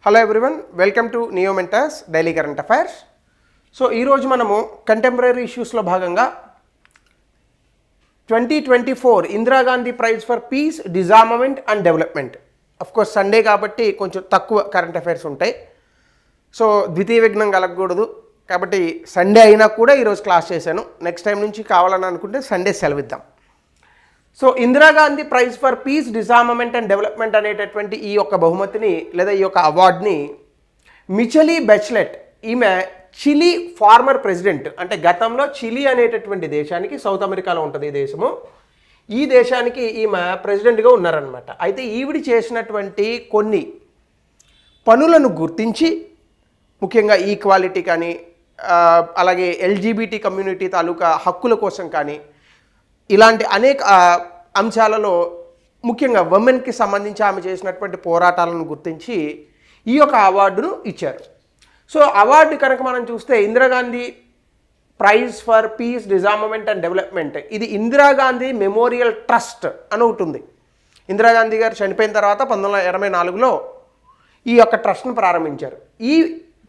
Hello everyone, welcome to Neo Mentors Daily Current Affairs. So ee roju manamu contemporary issues lo bhaganga 2024 Indira Gandhi Prize for Peace, Disarmament and Development. Of course Sunday kabatti koncham takkuva current affairs untayi. So ద్వితీయ విఘ్నం కలగకూడదు కాబట్టి Sunday అయినా కూడా ఈరోజు class చేశాను. Next time నుంచి కావాలని అనుకుంటే సండే సెలవిద్దాం. So Indira Gandhi prize for peace, disarmament and development అనేటటువంటి ఈ యొక్క బహుమతిని లేదా ఈ యొక్క అవార్డుని మిచెలీ బెచ్లెట్, ఈమె చిలీ ఫార్మర్ ప్రెసిడెంట్, అంటే గతంలో చిలీ అనేటటువంటి దేశానికి, సౌత్ అమెరికాలో ఉంటుంది ఈ దేశము, ఈ దేశానికి ఈమె ప్రెసిడెంట్గా ఉన్నారనమాట. అయితే ఈవిడి చేసినటువంటి కొన్ని పనులను గుర్తించి, ముఖ్యంగా ఈక్వాలిటీ కానీ అలాగే ఎల్జీబీటీ కమ్యూనిటీ తాలూకా హక్కుల కోసం కానీ ఇలాంటి అనేక అంశాలలో ముఖ్యంగా ఉమెన్కి సంబంధించి ఆమె చేసినటువంటి పోరాటాలను గుర్తించి ఈ యొక్క అవార్డును ఇచ్చారు. సో అవార్డు కనుక మనం చూస్తే Indira Gandhi prize for peace, disarmament and development, ఇది ఇందిరాగాంధీ మెమోరియల్ ట్రస్ట్ అని ఒకటి ఉంది. ఇందిరాగాంధీ గారు చనిపోయిన తర్వాత 1984లో ఈ యొక్క ట్రస్ట్ను ప్రారంభించారు. ఈ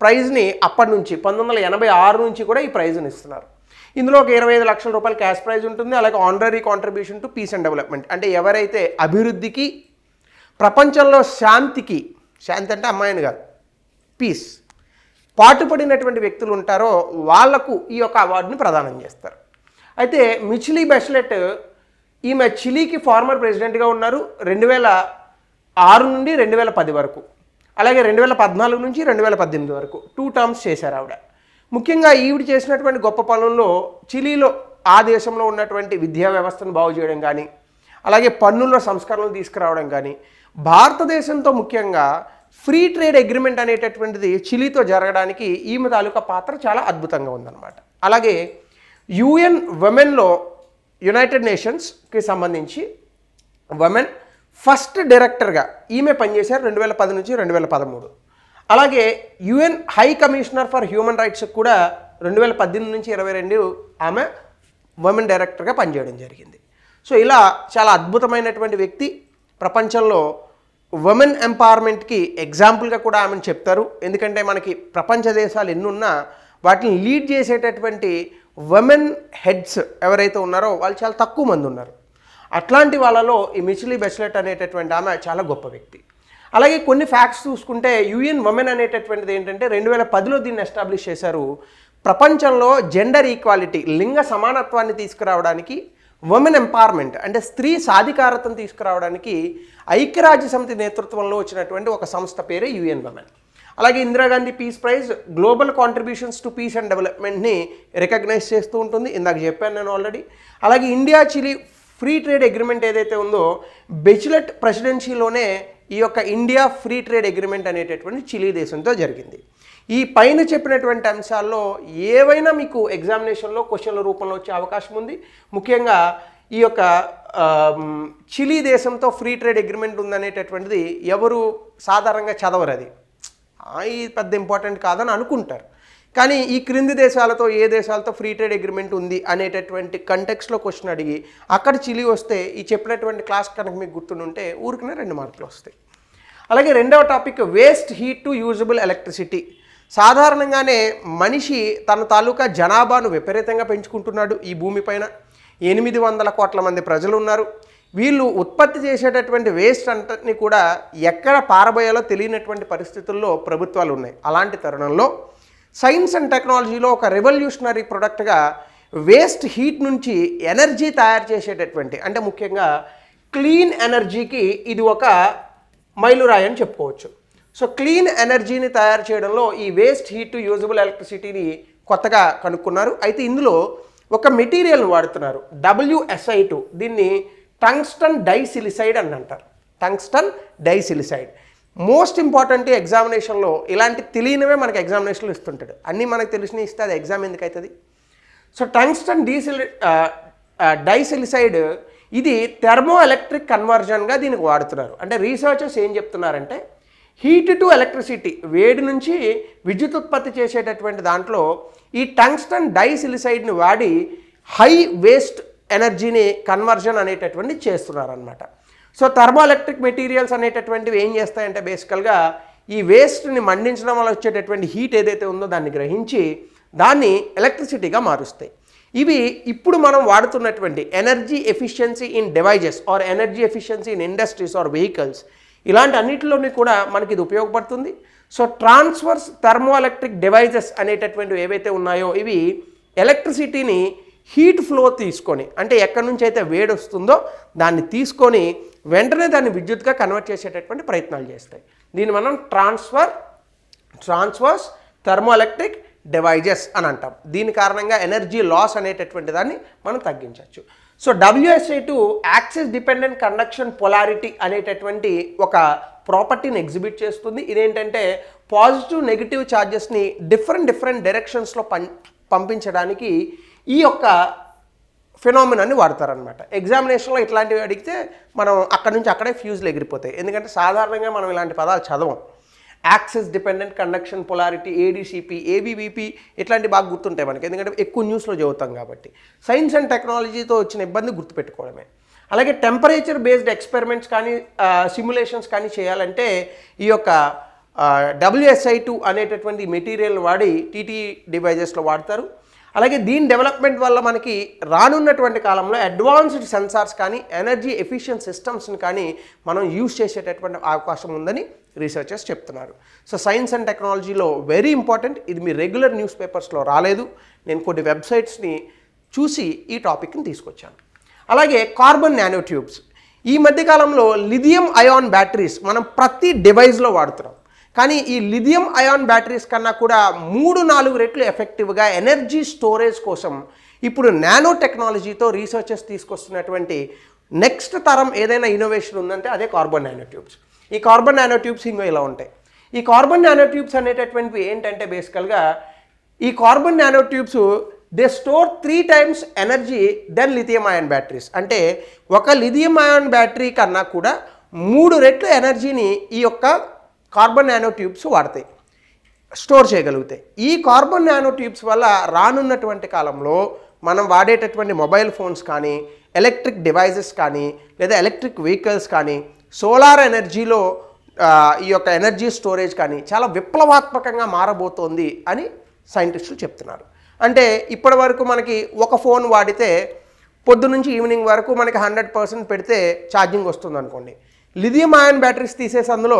ప్రైజ్ని అప్పటి నుంచి 1986 నుంచి కూడా ఈ ప్రైజ్ని ఇస్తున్నారు. ఇందులో ఒక 25 లక్షల రూపాయల క్యాష్ ప్రైజ్ ఉంటుంది. అలాగే honorary contribution to peace and development, అంటే ఎవరైతే అభివృద్ధికి, ప్రపంచంలో శాంతికి, శాంతి అంటే అమ్మాయిని కాదు, పీస్ పాటుపడినటువంటి వ్యక్తులు ఉంటారో వాళ్లకు ఈ యొక్క అవార్డుని ప్రదానం చేస్తారు. అయితే మిచెలీ బెచ్లెట్ ఈమె చిలీకి ఫార్మర్ ప్రెసిడెంట్గా ఉన్నారు 2006 నుండి 2010 వరకు, అలాగే 2014 నుంచి 2018 వరకు 2 టర్మ్స్ చేశారు ఆవిడ. ముఖ్యంగా ఈవిడ చేసినటువంటి గొప్ప పనుల్లో చిలీలో, ఆ దేశంలో ఉన్నటువంటి విద్యా వ్యవస్థను బాగు చేయడం కానీ, అలాగే పన్నుల్లో సంస్కరణలు తీసుకురావడం కానీ, భారతదేశంతో ముఖ్యంగా ఫ్రీ ట్రేడ్ అగ్రిమెంట్ అనేటటువంటిది చిలీతో జరగడానికి ఈమె తాలూకా పాత్ర చాలా అద్భుతంగా ఉందన్నమాట. అలాగే యుఎన్ ఉమెన్లో, యునైటెడ్ నేషన్స్కి సంబంధించి ఉమెన్ ఫస్ట్ డైరెక్టర్గా ఈమె పనిచేశారు 2010 నుంచి 2013. అలాగే UN high commissioner for human rights కూడా 2018 నుంచి 2022 ఆమె ఉమెన్ డైరెక్టర్గా పనిచేయడం జరిగింది. సో ఇలా చాలా అద్భుతమైనటువంటి వ్యక్తి. ప్రపంచంలో ఉమెన్ ఎంపవర్మెంట్కి ఎగ్జాంపుల్గా కూడా ఆమెను చెప్తారు. ఎందుకంటే మనకి ప్రపంచ దేశాలు ఎన్నున్నా వాటిని లీడ్ చేసేటటువంటి ఉమెన్ హెడ్స్ ఎవరైతే ఉన్నారో వాళ్ళు చాలా తక్కువ మంది ఉన్నారు. అట్లాంటి వాళ్ళలో ఈ మిచెలీ బెచ్లెట్ అనేటటువంటి ఆమె చాలా గొప్ప వ్యక్తి. అలాగే కొన్ని ఫ్యాక్ట్స్ చూసుకుంటే యుఎన్ ఉమెన్ అనేటటువంటిది ఏంటంటే 2010లో దీన్ని ఎస్టాబ్లిష్ చేశారు. ప్రపంచంలో జెండర్ ఈక్వాలిటీ, లింగ సమానత్వాన్ని తీసుకురావడానికి, ఉమెన్ ఎంపవర్మెంట్ అంటే స్త్రీ సాధికారతను తీసుకురావడానికి ఐక్యరాజ్య సమితి నేతృత్వంలో వచ్చినటువంటి ఒక సంస్థ పేరే యుఎన్ ఉమెన్. అలాగే Indira Gandhi peace prize global contributions to peace and డెవలప్మెంట్ని రికగ్నైజ్ చేస్తూ ఉంటుంది. ఇందాక చెప్పాను నేను ఆల్రెడీ. అలాగే India Chile free trade agreement ఏదైతే ఉందో, బెచ్లెట్ ప్రెసిడెన్సీలోనే ఈ యొక్క ఇండియా ఫ్రీ ట్రేడ్ అగ్రిమెంట్ అనేటటువంటి చిలీ దేశంతో జరిగింది. ఈ పైన చెప్పినటువంటి అంశాల్లో ఏవైనా మీకు ఎగ్జామినేషన్లో క్వశ్చన్ల రూపంలో వచ్చే అవకాశం ఉంది. ముఖ్యంగా ఈ యొక్క చిలీ దేశంతో ఫ్రీ ట్రేడ్ అగ్రిమెంట్ ఉందనేటటువంటిది ఎవరు సాధారణంగా చదవరు. అది ఇది పెద్ద ఇంపార్టెంట్ కాదని అనుకుంటారు. కానీ ఈ క్రింది దేశాలతో, ఏ దేశాలతో ఫ్రీ ట్రేడ్ అగ్రిమెంట్ ఉంది అనేటటువంటి కంటెక్స్లో క్వశ్చన్ అడిగి అక్కడ చిలీ వస్తే ఈ చెప్పినటువంటి క్లాస్ కనుక మీకు గుర్తుంటే ఊరికనే 2 మార్కులు వస్తాయి. అలాగే రెండవ topic waste heat to usable electricity. సాధారణంగానే మనిషి తన తాలూకా జనాభాను విపరీతంగా పెంచుకుంటున్నాడు. ఈ భూమిపైన 800 కోట్ల మంది ప్రజలు ఉన్నారు. వీళ్ళు ఉత్పత్తి చేసేటటువంటి వేస్ట్ అంతటిని కూడా ఎక్కడ పారబోయాలో తెలియనటువంటి పరిస్థితుల్లో ప్రభుత్వాలు ఉన్నాయి. అలాంటి తరుణంలో సైన్స్ అండ్ టెక్నాలజీలో ఒక రెవల్యూషనరీ ప్రొడక్ట్గా వేస్ట్ హీట్ నుంచి ఎనర్జీ తయారు చేసేటటువంటి, అంటే ముఖ్యంగా క్లీన్ ఎనర్జీకి ఇది ఒక మైలురాయి అని చెప్పుకోవచ్చు. సో క్లీన్ ఎనర్జీని తయారు చేయడంలో ఈ వేస్ట్ హీట్ టు యూజబుల్ ఎలక్ట్రిసిటీని కొత్తగా కనుక్కున్నారు. అయితే ఇందులో ఒక మెటీరియల్ని వాడుతున్నారు, WSI2. దీన్ని టంగ్స్టన్ డైసిలిసైడ్ అని అంటారు. టంగ్స్టన్ డైసిలిసైడ్ మోస్ట్ ఇంపార్టెంట్ ఎగ్జామినేషన్లో. ఇలాంటి తెలియనివే మనకి ఎగ్జామినేషన్లో ఇస్తుంటాడు. అన్నీ మనకు తెలిసినవి ఇస్తే అది ఎగ్జామ్ ఎందుకు అవుతుంది? సో టంగ్స్టన్ డైసిలిసైడ్ ఇది థెర్మో ఎలక్ట్రిక్ కన్వర్జన్గా దీనికి వాడుతున్నారు. అంటే రీసెర్చర్స్ ఏం చెప్తున్నారంటే హీట్ టు ఎలక్ట్రిసిటీ, వేడి నుంచి విద్యుత్ ఉత్పత్తి చేసేటటువంటి దాంట్లో ఈ టంగ్స్టన్ డైసిలిసైడ్ని వాడి హై వేస్ట్ ఎనర్జీని కన్వర్జన్ అనేటటువంటి చేస్తున్నారనమాట. సో థర్మో ఎలక్ట్రిక్ మెటీరియల్స్ అనేటటువంటివి ఏం చేస్తాయంటే బేసికల్గా ఈ వేస్ట్ని మండించడం వల్ల వచ్చేటటువంటి హీట్ ఏదైతే ఉందో దాన్ని గ్రహించి దాన్ని ఎలక్ట్రిసిటీగా మారుస్తాయి. ఇవి ఇప్పుడు మనం వాడుతున్నటువంటి energy efficiency in devices or energy efficiency in industries or vehicles ఇలాంటి అన్నిటిలోని కూడా మనకి ఇది ఉపయోగపడుతుంది. So transverse thermoelectric devices అనేటటువంటివి ఏవైతే ఉన్నాయో ఇవి ఎలక్ట్రిసిటీని హీట్ ఫ్లో తీసుకొని, అంటే ఎక్కడి నుంచి అయితే వేడి వస్తుందో దాన్ని తీసుకొని వెంటనే దాన్ని విద్యుత్గా కన్వర్ట్ చేసేటటువంటి ప్రయత్నాలు చేస్తాయి. దీన్ని మనం ట్రాన్స్వర్స్ థర్మో ఎలక్ట్రిక్ డివైజెస్ అని అంటాం. దీని కారణంగా ఎనర్జీ లాస్ అనేటటువంటి దాన్ని మనం తగ్గించవచ్చు. So WSI2 axis dependent conduction polarity అనేటటువంటి ఒక ప్రాపర్టీని ఎగ్జిబిట్ చేస్తుంది. ఇదేంటంటే పాజిటివ్ నెగిటివ్ ఛార్జెస్ని డిఫరెంట్ డైరెక్షన్స్లో పంపించడానికి ఈ యొక్క ఫినామినాన్ని వాడతారనమాట. ఎగ్జామినేషన్లో ఇట్లాంటివి అడిగితే మనం అక్కడి నుంచి అక్కడే ఫ్యూజ్లు ఎగిరిపోతాయి. ఎందుకంటే సాధారణంగా మనం ఇలాంటి పదాలు చదవం. Axis dependent conduction polarity, ADCP, ABVP ఇట్లాంటివి బాగా గుర్తుంటాయి మనకి, ఎందుకంటే ఎక్కువ న్యూస్లో చదువుతాం కాబట్టి. సైన్స్ అండ్ టెక్నాలజీతో వచ్చిన ఇబ్బంది గుర్తుపెట్టుకోవడమే. అలాగే టెంపరేచర్ బేస్డ్ ఎక్స్పెరిమెంట్స్ కానీ సిమ్యులేషన్స్ కానీ చేయాలంటే ఈ యొక్క WSI2 అనేటటువంటి మెటీరియల్ వాడి TT డివైజెస్లో వాడతారు. అలాగే దీని డెవలప్మెంట్ వల్ల మనకి రానున్నటువంటి కాలంలో అడ్వాన్స్డ్ సెన్సార్స్ కానీ ఎనర్జీ ఎఫిషియెంట్ సిస్టమ్స్ని కానీ మనం యూజ్ చేసేటటువంటి అవకాశం ఉందని రీసెర్చర్స్ చెప్తున్నారు. సో సైన్స్ అండ్ టెక్నాలజీలో వెరీ ఇంపార్టెంట్. ఇది మీ రెగ్యులర్ న్యూస్ పేపర్స్లో రాలేదు, నేను కొన్ని వెబ్సైట్స్ని చూసి ఈ టాపిక్ని తీసుకొచ్చాను. అలాగే కార్బన్ నానో ట్యూబ్స్. ఈ మధ్యకాలంలో లిథియం అయాన్ బ్యాటరీస్ మనం ప్రతి డివైస్లో వాడుతున్నాం. కానీ ఈ లిథియం అయాన్ బ్యాటరీస్ కన్నా కూడా 3-4 రెట్లు ఎఫెక్టివ్గా ఎనర్జీ స్టోరేజ్ కోసం ఇప్పుడు నానో టెక్నాలజీతో రీసెర్చర్స్ తీసుకొస్తున్నటువంటి నెక్స్ట్ తరం ఏదైనా ఇన్నోవేషన్ ఉందంటే అదే కార్బన్ నానో ట్యూబ్స్. ఈ కార్బన్ నానో ట్యూబ్స్ ఇంకో ఇలా ఉంటాయి. ఈ కార్బన్ నానో ట్యూబ్స్ అనేటటువంటివి ఏంటంటే బేసికల్గా ఈ carbon nano tubes they store 3 times energy than lithium ion batteries. అంటే ఒక లిథియం అయాన్ బ్యాటరీ కన్నా కూడా 3 రెట్లు ఎనర్జీని ఈ యొక్క కార్బన్ నానో ట్యూబ్స్ వాడతాయి, స్టోర్ చేయగలుగుతాయి. ఈ కార్బన్ నానో ట్యూబ్స్ వల్ల రానున్నటువంటి కాలంలో మనం వాడేటటువంటి మొబైల్ ఫోన్స్ కానీ ఎలక్ట్రిక్ డివైజెస్ కానీ లేదా ఎలక్ట్రిక్ వెహికల్స్ కానీ సోలార్ ఎనర్జీలో ఈ యొక్క ఎనర్జీ స్టోరేజ్ కానీ చాలా విప్లవాత్మకంగా మారబోతోంది అని సైంటిస్టులు చెప్తున్నారు. అంటే ఇప్పటి వరకు మనకి ఒక ఫోన్ వాడితే పొద్దు నుంచి ఈవినింగ్ వరకు మనకి 100% పెడితే ఛార్జింగ్ వస్తుంది అనుకోండి. లిథియం అయాన్ బ్యాటరీస్ తీసేసి అందులో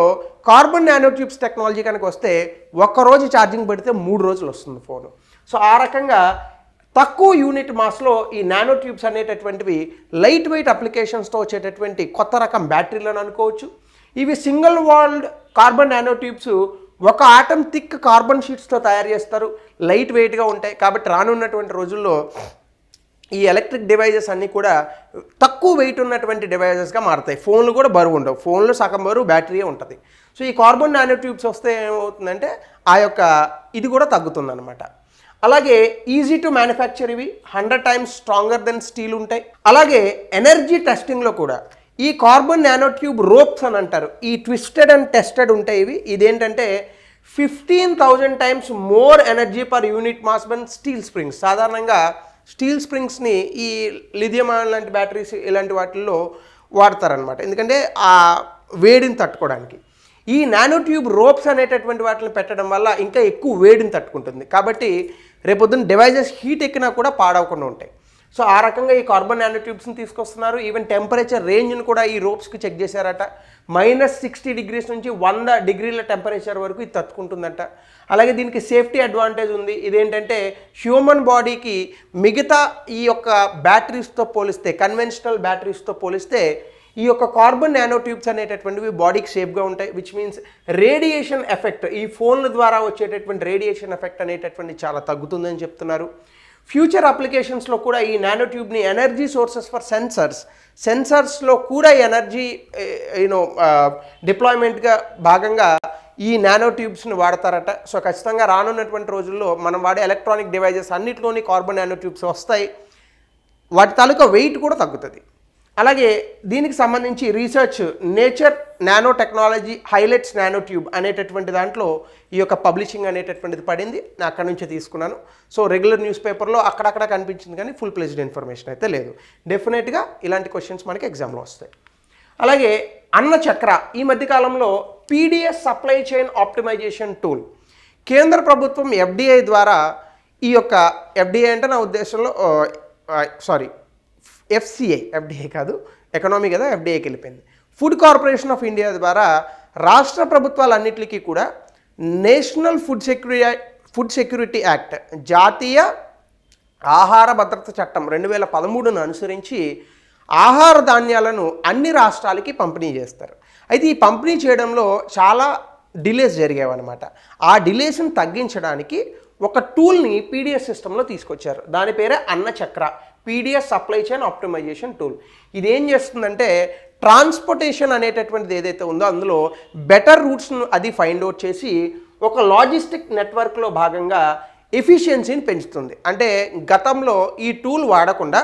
కార్బన్ నానో ట్యూబ్స్ టెక్నాలజీ కనుక వస్తే ఒక్కరోజు ఛార్జింగ్ పెడితే 3 రోజులు వస్తుంది ఫోను. సో ఆ రకంగా తక్కువ యూనిట్ మాస్లో ఈ నానో ట్యూబ్స్ అనేటటువంటివి లైట్ వెయిట్ అప్లికేషన్స్తో వచ్చేటటువంటి కొత్త రకం బ్యాటరీలను అనుకోవచ్చు. ఇవి single walled carbon nano tubes ఒక ఆటమ్ థిక్ కార్బన్ షీట్స్తో తయారు చేస్తారు, లైట్ వెయిట్గా ఉంటాయి. కాబట్టి రానున్నటువంటి రోజుల్లో ఈ ఎలక్ట్రిక్ డివైజెస్ అన్నీ కూడా తక్కువ వెయిట్ ఉన్నటువంటి డివైజెస్గా మారుతాయి. ఫోన్లు కూడా బరువు ఉండవు, ఫోన్లు సగం బరువు బ్యాటరీయే ఉంటుంది. సో ఈ కార్బన్ నానో ట్యూబ్స్ వస్తే ఏమవుతుందంటే ఆ యొక్క ఇది కూడా తగ్గుతుందన్నమాట. అలాగే ఈజీ టు మ్యానుఫ్యాక్చర్, ఇవి 100 times స్ట్రాంగర్ దెన్ స్టీల్ ఉంటాయి. అలాగే ఎనర్జీ టెస్టింగ్లో కూడా ఈ కార్బన్ నానో ట్యూబ్ రోప్స్ అని అంటారు, ఈ ట్విస్టెడ్ అండ్ టెస్టెడ్ ఉంటాయి. ఇదేంటంటే 15,000 times more energy per unit mass than steel springs. సాధారణంగా స్టీల్ స్ప్రింగ్స్ని ఈ లిథియం అయాన్ లాంటి బ్యాటరీస్ ఇలాంటి వాటిల్లో వాడతారనమాట, ఎందుకంటే ఆ వేడిని తట్టుకోవడానికి. ఈ నానో ట్యూబ్ రోప్స్ అనేటటువంటి వాటిని పెట్టడం వల్ల ఇంకా ఎక్కువ వేడిని తట్టుకుంటుంది. కాబట్టి రేపొద్దున డివైజెస్ హీట్ ఎక్కినా కూడా పాడవకుండా ఉంటాయి. సో ఆ రకంగా ఈ కార్బన్ నానో ట్యూబ్స్ని తీసుకొస్తున్నారు. ఈవెన్ టెంపరేచర్ రేంజ్ని కూడా ఈ రోప్స్కి చెక్ చేశారట. -60 degrees నుంచి 100 degrees టెంపరేచర్ వరకు ఇది తట్టుకుంటుందంట. అలాగే దీనికి సేఫ్టీ అడ్వాంటేజ్ ఉంది. ఇదేంటంటే హ్యూమన్ బాడీకి మిగతా ఈ యొక్క బ్యాటరీస్తో పోలిస్తే, కన్వెన్షనల్ బ్యాటరీస్తో పోలిస్తే ఈ యొక్క కార్బన్ నానో ట్యూబ్స్ అనేటటువంటివి బాడీకి సేఫ్గా ఉంటాయి. విచ్ మీన్స్ రేడియేషన్ ఎఫెక్ట్, ఈ ఫోన్ల ద్వారా వచ్చేటటువంటి రేడియేషన్ ఎఫెక్ట్ అనేటటువంటి చాలా తగ్గుతుందని చెప్తున్నారు. ఫ్యూచర్ అప్లికేషన్స్లో కూడా ఈ నానో ట్యూబ్ని ఎనర్జీ సోర్సెస్ ఫర్ సెన్సర్స్లో కూడా ఎనర్జీ డిప్లాయ్మెంట్గా భాగంగా ఈ నానో ట్యూబ్స్ని వాడతారట. సో ఖచ్చితంగా రానున్నటువంటి రోజుల్లో మనం వాడే ఎలక్ట్రానిక్ డివైజెస్ అన్నిటిలోని కార్బన్ నానో ట్యూబ్స్ వస్తాయి. వాటి తాలూకా వెయిట్ కూడా తగ్గుతుంది. అలాగే దీనికి సంబంధించి research nature nano technology highlights nano tube అనేటటువంటి దాంట్లో ఈ యొక్క పబ్లిషింగ్ అనేటటువంటిది పడింది. నేను అక్కడి నుంచే తీసుకున్నాను. సో రెగ్యులర్ న్యూస్ పేపర్లో అక్కడక్కడ కనిపించింది కానీ ఫుల్ ప్లెజ్డ్ ఇన్ఫర్మేషన్ అయితే లేదు. డెఫినెట్గా ఇలాంటి క్వశ్చన్స్ మనకి ఎగ్జామ్లో వస్తాయి. అలాగే అన్న చక్ర, ఈ మధ్యకాలంలో PDS supply chain optimization tool. కేంద్ర ప్రభుత్వం ఎఫ్డిఐ ద్వారా ఈ యొక్క ఎఫ్డిఐ అంటే నా ఉద్దేశంలో ఎఫ్సిఐ, ఎఫ్డిఐ కాదు, ఎకనామీ కదా, ఎఫ్డిఐకి వెళ్ళిపోయింది. ఫుడ్ కార్పొరేషన్ ఆఫ్ ఇండియా ద్వారా రాష్ట్ర ప్రభుత్వాలన్నింటికీ కూడా నేషనల్ ఫుడ్ సెక్యూరిటీ యాక్ట్, జాతీయ ఆహార భద్రత చట్టం 2013ను అనుసరించి ఆహార ధాన్యాలను అన్ని రాష్ట్రాలకి పంపిణీ చేస్తారు. అయితే ఈ పంపిణీ చేయడంలో చాలా డిలేస్ జరిగేవన్నమాట. ఆ డిలేస్ని తగ్గించడానికి ఒక టూల్ని పీడిఎస్ సిస్టంలో తీసుకొచ్చారు. దాని పేరే Anna Chakra, PDS supply chain optimization tool. ఇది ఏం చేస్తుందంటే ట్రాన్స్పోర్టేషన్ అనేటటువంటిది ఏదైతే ఉందో అందులో బెటర్ రూట్స్ను అది ఫైండ్ అవుట్ చేసి ఒక లాజిస్టిక్ నెట్వర్క్లో భాగంగా ఎఫిషియన్సీని పెంచుతుంది. అంటే గతంలో ఈ టూల్ వాడకుండా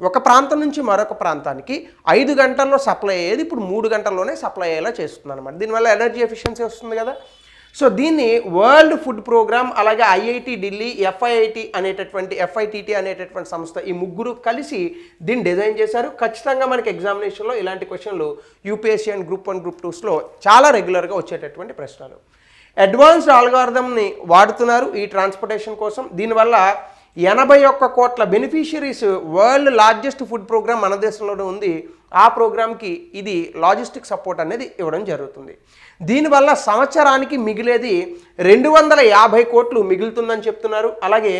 ఒక ప్రాంతం నుంచి మరొక ప్రాంతానికి 5 గంటల్లో సప్లై అయ్యేది ఇప్పుడు 3 గంటల్లోనే సప్లై అయ్యేలా చేస్తుంది అనమాట. దీనివల్ల ఎనర్జీ ఎఫిషియన్సీ వస్తుంది కదా. సో దీన్ని వరల్డ్ ఫుడ్ ప్రోగ్రామ్, అలాగే ఐఐటి ఢిల్లీ, ఎఫ్ఐటిటి అనేటటువంటి సంస్థ, ఈ ముగ్గురు కలిసి దీన్ని డిజైన్ చేశారు. ఖచ్చితంగా మనకి ఎగ్జామినేషన్లో ఇలాంటి క్వశ్చన్లు యూపీఎస్సీ అండ్ గ్రూప్ 1 గ్రూప్ 2స్లో చాలా రెగ్యులర్గా వచ్చేటటువంటి ప్రశ్నలు. అడ్వాన్స్డ్ ఆల్గారిథంని వాడుతున్నారు ఈ ట్రాన్స్పోర్టేషన్ కోసం. దీనివల్ల 81 కోట్ల beneficiaries, world largest food program మన దేశంలోనే ఉంది. ఆ ప్రోగ్రామ్కి ఇది లాజిస్టిక్ సపోర్ట్ అనేది ఇవ్వడం జరుగుతుంది. దీనివల్ల సంవత్సరానికి మిగిలేది 250 కోట్లు మిగులుతుందని చెప్తున్నారు. అలాగే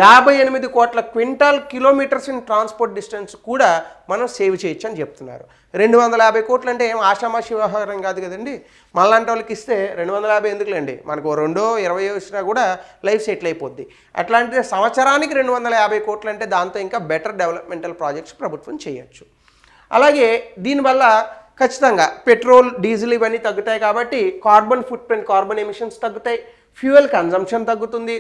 58 కోట్ల quintal kilometres in transport distance కూడా మనం సేవ్ చేయొచ్చు అని చెప్తున్నారు. 250 కోట్లు అంటే ఏం ఆషామాషి వ్యవహారం కాదు కదండి. మళ్ళంటి వాళ్ళకి ఇస్తే 250 ఎందుకులేండి, మనకు 2-20 వచ్చినా కూడా లైఫ్ సెటిల్ అయిపోద్ది. అట్లాంటిది సంవత్సరానికి 250 కోట్లు అంటే దాంతో ఇంకా బెటర్ డెవలప్మెంటల్ ప్రాజెక్ట్స్ ప్రభుత్వం చేయొచ్చు. అలాగే దీనివల్ల ఖచ్చితంగా పెట్రోల్, డీజిల్ ఇవన్నీ తగ్గుతాయి కాబట్టి carbon foot print, carbon emissions తగ్గుతాయి, ఫ్యూయల్ కన్జంప్షన్ తగ్గుతుంది.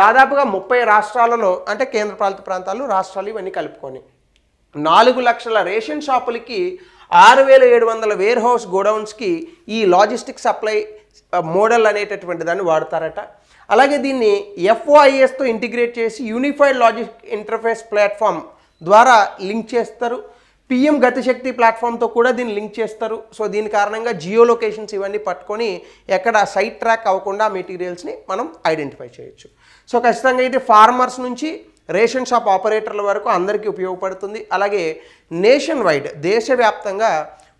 దాదాపుగా 30 రాష్ట్రాలలో, అంటే కేంద్రపాలిత ప్రాంతాలు, రాష్ట్రాలు ఇవన్నీ కలుపుకొని 4 లక్షల రేషన్ షాపులకి 6700 వేర్ హౌస్ గోడౌన్స్కి ఈ లాజిస్టిక్ సప్లై మోడల్ అనేటటువంటి దాన్ని వాడతారట. అలాగే దీన్ని FOISతో ఇంటిగ్రేట్ చేసి యూనిఫైడ్ లాజిస్టిక్ ఇంటర్ఫేస్ ప్లాట్ఫామ్ ద్వారా లింక్ చేస్తారు. PM గతిశక్తి ప్లాట్ఫామ్తో కూడా దీన్ని లింక్ చేస్తారు. సో దీని కారణంగా జియో లొకేషన్స్ ఇవన్నీ పట్టుకొని ఎక్కడ సైట్ ట్రాక్ అవ్వకుండా మెటీరియల్స్ని మనం ఐడెంటిఫై చేయొచ్చు. సో ఖచ్చితంగా ఇది ఫార్మర్స్ నుంచి రేషన్ షాప్ ఆపరేటర్ల వరకు అందరికీ ఉపయోగపడుతుంది. అలాగే నేషన్ వైడ్, దేశవ్యాప్తంగా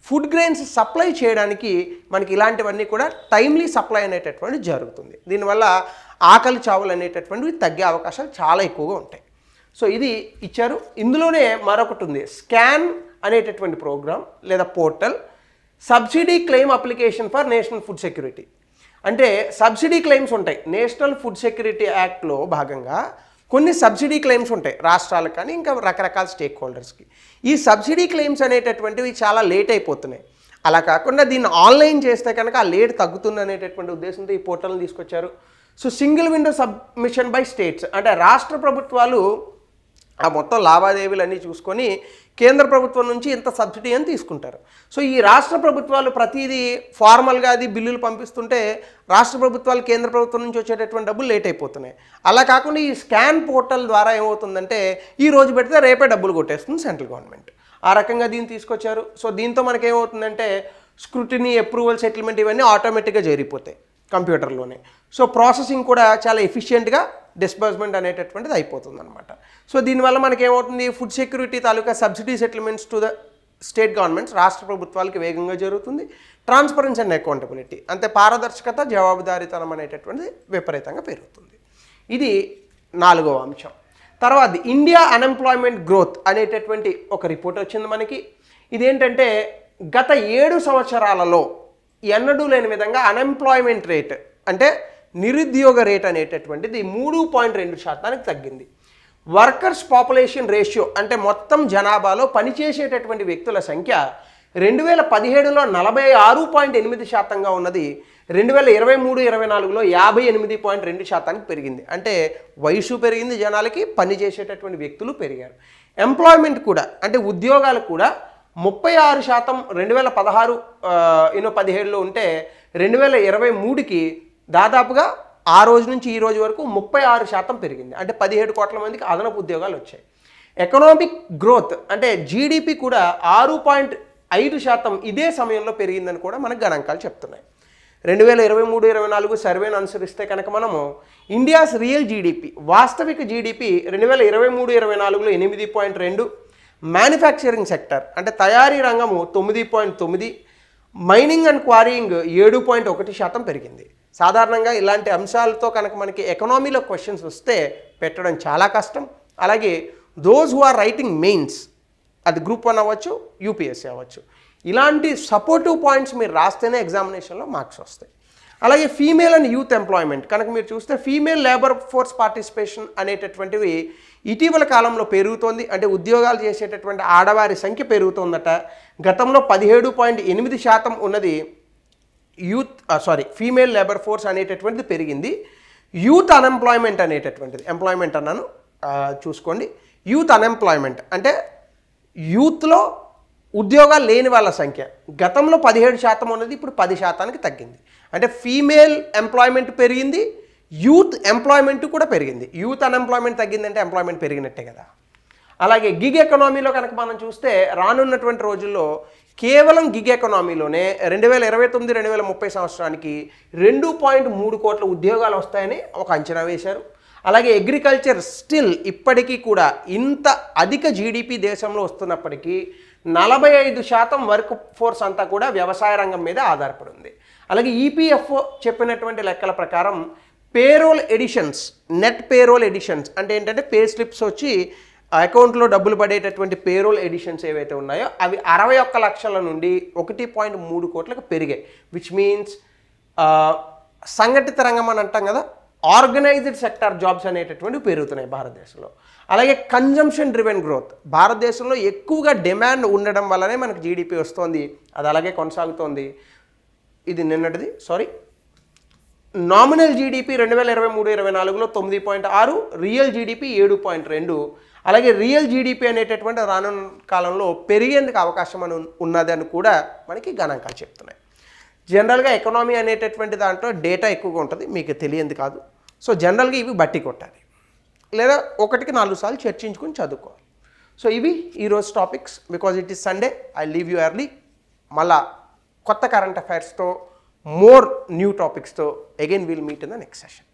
ఫుడ్ గ్రెయిన్స్ సప్లై చేయడానికి మనకి ఇలాంటివన్నీ కూడా టైమ్లీ సప్లై అనేటటువంటిది జరుగుతుంది. దీనివల్ల ఆకలి చావులు అనేటటువంటివి తగ్గే అవకాశాలు చాలా ఎక్కువగా ఉంటాయి. సో ఇది ఇచ్చారు. ఇందులోనే మరొకటి ఉంది, స్కాన్ అనేటటువంటి ప్రోగ్రామ్ లేదా portal, subsidy claim application for national food security. అంటే సబ్సిడీ క్లెయిమ్స్ ఉంటాయి. నేషనల్ ఫుడ్ సెక్యూరిటీ యాక్ట్లో భాగంగా కొన్ని సబ్సిడీ క్లెయిమ్స్ ఉంటాయి రాష్ట్రాలకు కానీ ఇంకా రకరకాల స్టేక్ హోల్డర్స్కి. ఈ సబ్సిడీ క్లెయిమ్స్ అనేటటువంటివి చాలా లేట్ అయిపోతున్నాయి. అలా కాకుండా దీన్ని ఆన్లైన్ చేస్తే కనుక ఆ లేట్ తగ్గుతుంది అనేటటువంటి ఉద్దేశంతో ఈ పోర్టల్ని తీసుకొచ్చారు. So single window submission by states, అంటే రాష్ట్ర ప్రభుత్వాలు ఆ మొత్తం లావాదేవీలన్నీ చూసుకొని కేంద్ర ప్రభుత్వం నుంచి ఇంత సబ్సిడీ అని తీసుకుంటారు. సో ఈ రాష్ట్ర ప్రభుత్వాలు ప్రతిదీ ఫార్మల్గా అది బిల్లులు పంపిస్తుంటే రాష్ట్ర ప్రభుత్వాలు కేంద్ర ప్రభుత్వం నుంచి వచ్చేటటువంటి డబ్బులు లేట్ అయిపోతున్నాయి. అలా కాకుండా ఈ స్కాన్ పోర్టల్ ద్వారా ఏమవుతుందంటే ఈ రోజు పెడితే రేపే డబ్బులు కొట్టేస్తుంది సెంట్రల్ గవర్నమెంట్. ఆ రకంగా దీన్ని తీసుకొచ్చారు. సో దీంతో మనకేమవుతుందంటే స్క్రూటినీ, అప్రూవల్, సెటిల్మెంట్ ఇవన్నీ ఆటోమేటిక్గా జరిగిపోతాయి కంప్యూటర్లోనే. సో ప్రాసెసింగ్ కూడా చాలా ఎఫిషియెంట్గా డిస్బర్స్మెంట్ అనేటటువంటిది అయిపోతుంది అనమాట. సో దీనివల్ల మనకేమవుతుంది, ఫుడ్ సెక్యూరిటీ తాలూకా subsidy settlements to the state governments, రాష్ట్ర ప్రభుత్వాలకి వేగంగా జరుగుతుంది. ట్రాన్స్పరెన్సీ అండ్ అకౌంటబిలిటీ, అంటే పారదర్శకత, జవాబుదారీతనం అనేటటువంటిది విపరీతంగా పెరుగుతుంది. ఇది 4వ అంశం. తర్వాత ఇండియా అన్ఎంప్లాయ్మెంట్ గ్రోత్ అనేటటువంటి ఒక రిపోర్ట్ వచ్చింది మనకి. ఇదేంటంటే గత 7 సంవత్సరాలలో ఎన్నడూ లేని విధంగా అన్ఎంప్లాయ్మెంట్ రేట్, అంటే నిరుద్యోగ రేట్ అనేటటువంటిది 3.2% తగ్గింది. వర్కర్స్ పాపులేషన్ రేషియో, అంటే మొత్తం జనాభాలో పనిచేసేటటువంటి వ్యక్తుల సంఖ్య 2017లో 46.8%గా ఉన్నది 2023-24లో 58.2%కి పెరిగింది. అంటే వయసు పెరిగింది జనాలకి, పనిచేసేటటువంటి వ్యక్తులు పెరిగారు. ఎంప్లాయ్మెంట్ కూడా, అంటే ఉద్యోగాలు కూడా 36% 2016-17లో ఉంటే 2023కి దాదాపుగా ఆ రోజు నుంచి ఈ రోజు వరకు 36% పెరిగింది. అంటే 17 కోట్ల మందికి అదనపు ఉద్యోగాలు వచ్చాయి. ఎకనామిక్ గ్రోత్, అంటే జీడిపి కూడా 6.5% ఇదే సమయంలో పెరిగిందని కూడా మనకు గణాంకాలు చెప్తున్నాయి. 2023-24 సర్వేను అనుసరిస్తే కనుక మనము ఇండియాస్ రియల్ జీడిపి వాస్తవిక జీడిపి 2023-24లో 8.2, మ్యానుఫ్యాక్చరింగ్ సెక్టర్ అంటే తయారీ రంగము 9.9, మైనింగ్ అండ్ క్వారీయింగ్ 7.1% పెరిగింది. సాధారణంగా ఇలాంటి అంశాలతో కనుక మనకి ఎకనామీలో క్వశ్చన్స్ వస్తే పెట్టడం చాలా కష్టం. అలాగే those who are writing mains, అది గ్రూప్ 1 అవ్వచ్చు, యూపీఎస్సీ అవ్వచ్చు, ఇలాంటి సపోర్టివ్ పాయింట్స్ మీరు రాస్తేనే ఎగ్జామినేషన్లో మార్క్స్ వస్తాయి. అలాగే ఫీమేల్ అండ్ యూత్ ఎంప్లాయ్మెంట్ కనుక మీరు చూస్తే ఫీమేల్ లేబర్ ఫోర్స్ పార్టిసిపేషన్ అనేటటువంటివి ఇటీవల కాలంలో పెరుగుతోంది. అంటే ఉద్యోగాలు చేసేటటువంటి ఆడవారి సంఖ్య పెరుగుతోందట. గతంలో 17.8% ఉన్నది ఫీమేల్ లేబర్ ఫోర్స్ అనేటటువంటిది పెరిగింది. యూత్ అన్ఎంప్లాయ్మెంట్ అనేటటువంటిది, ఎంప్లాయ్మెంట్ అన్నాను చూసుకోండి, యూత్ అన్ఎంప్లాయ్మెంట్ అంటే యూత్లో ఉద్యోగాలు లేని వాళ్ళ సంఖ్య గతంలో 17% ఉన్నది, ఇప్పుడు 10%కి తగ్గింది. అంటే ఫీమేల్ ఎంప్లాయ్మెంట్ పెరిగింది, యూత్ ఎంప్లాయ్మెంట్ కూడా పెరిగింది. యూత్ అన్ఎంప్లాయ్మెంట్ తగ్గిందంటే ఎంప్లాయ్మెంట్ పెరిగినట్టే కదా. అలాగే గిగ్ ఎకనామీలో కనుక మనం చూస్తే రానున్నటువంటి రోజుల్లో కేవలం గిగ్ ఎకనామీలోనే 2029-2030 సంవత్సరానికి 2.3 కోట్ల ఉద్యోగాలు వస్తాయని ఒక అంచనా వేశారు. అలాగే అగ్రికల్చర్ స్టిల్ ఇప్పటికీ కూడా ఇంత అధిక జీడిపి దేశంలో వస్తున్నప్పటికీ 45% వర్క్ ఫోర్స్ అంతా కూడా వ్యవసాయ రంగం మీద ఆధారపడి ఉంది. అలాగే ఈపీఎఫ్ఓ చెప్పినటువంటి లెక్కల ప్రకారం payroll additions, net payroll additions అంటే ఏంటంటే పే స్లిప్స్ వచ్చి అకౌంట్లో డబ్బులు పడేటటువంటి పేరోల్ ఎడిషన్స్ ఏవైతే ఉన్నాయో అవి 61 లక్షల నుండి 1.3 కోట్లకు పెరిగాయి. విచ్ మీన్స్ సంఘటిత రంగం అని అంటాం కదా, ఆర్గనైజ్డ్ సెక్టార్ జాబ్స్ అనేటటువంటివి పెరుగుతున్నాయి భారతదేశంలో. అలాగే కన్జంప్షన్ డ్రివెన్ గ్రోత్, భారతదేశంలో ఎక్కువగా డిమాండ్ ఉండడం వల్లనే మనకు జీడిపి వస్తుంది, అది అలాగే కొనసాగుతోంది. ఇది నిన్నటిది, నామినల్ జీడిపి 2023-24లో 9.6, రియల్ జీడిపి 7.2. అలాగే రియల్ జీడిపి అనేటటువంటి రానున్న కాలంలో పెరిగేందుకు అవకాశం ఉన్నదని కూడా మనకి గణాంకాలు చెప్తున్నాయి. జనరల్గా ఎకనామీ అనేటటువంటి దాంట్లో డేటా ఎక్కువగా ఉంటుంది, మీకు తెలియంది కాదు. సో జనరల్గా ఇవి బట్టి కొట్టాలి, లేదా 1-4 సార్లు చర్చించుకొని చదువుకోవాలి. సో ఇవి ఈరోజు topics. Because it is Sunday, I leave you early. మళ్ళా కొత్త కరెంట్ అఫైర్స్తో, మోర్ న్యూ టాపిక్స్తో again will meet in the next session.